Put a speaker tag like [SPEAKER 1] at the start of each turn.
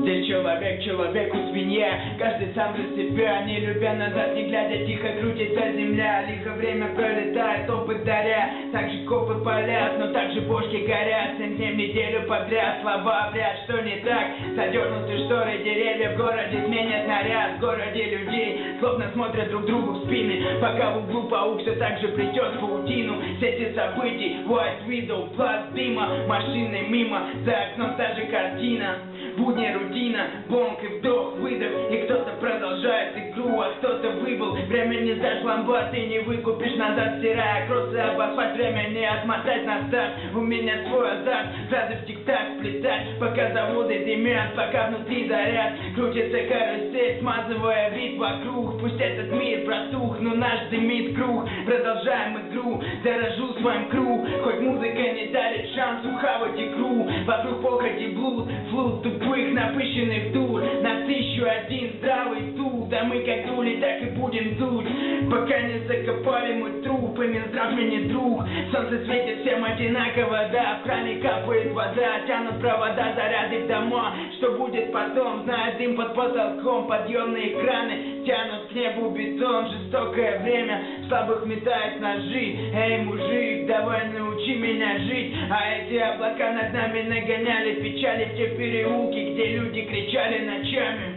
[SPEAKER 1] Где человек, человеку свинья, каждый сам за себя, не любя назад, не глядя, тихо крутится земля. Лихо время пролетает, опыт даря, также копы палят, но также бошки горят. 7 дней в неделю подряд, слова вряд, что не так. Задернуты шторы, деревья в городе сменят наряд. В городе людей словно смотрят друг другу в спины, пока в углу паук все так же плетет в паутину. Сети событий, White Widow, пласт дыма, машины мимо, за окном та же картина. Будни рутина, бонг и вдох, выдох, и кто-то продолжает игру, а кто-то выбыл. Время не за шламбат, ты не выкупишь назад, стирая кроссы об асфальт. Время не отмотать на старт, у меня свой азарт, фразы в тик-так сплетать, пока заводы дымят, пока внутри заряд. Крутится карусель, смазывая вид вокруг, пусть этот мир протух, но наш дымит круг. Продолжаем игру, дорожу своим кру, хоть музыка не дарит шанс ухавать икру. Вокруг похоти блуд, флут тупых напыщенных дур, на 1001 здравый тут, да мы как дули, так и будем дуть, пока не закопали мой труп, и Минздрав мне не друг. Солнце светит всем одинаково, да, в кране капает вода, тянут провода, заряды в дома. Что будет потом, знает дым под потолком, подъемные краны тянут к небу бетон. Жестокое время, слабых метает ножи. Эй, мужик, давай научи меня жить. А эти облака над нами нагоняли печали в те переулки, где люди кричали ночами.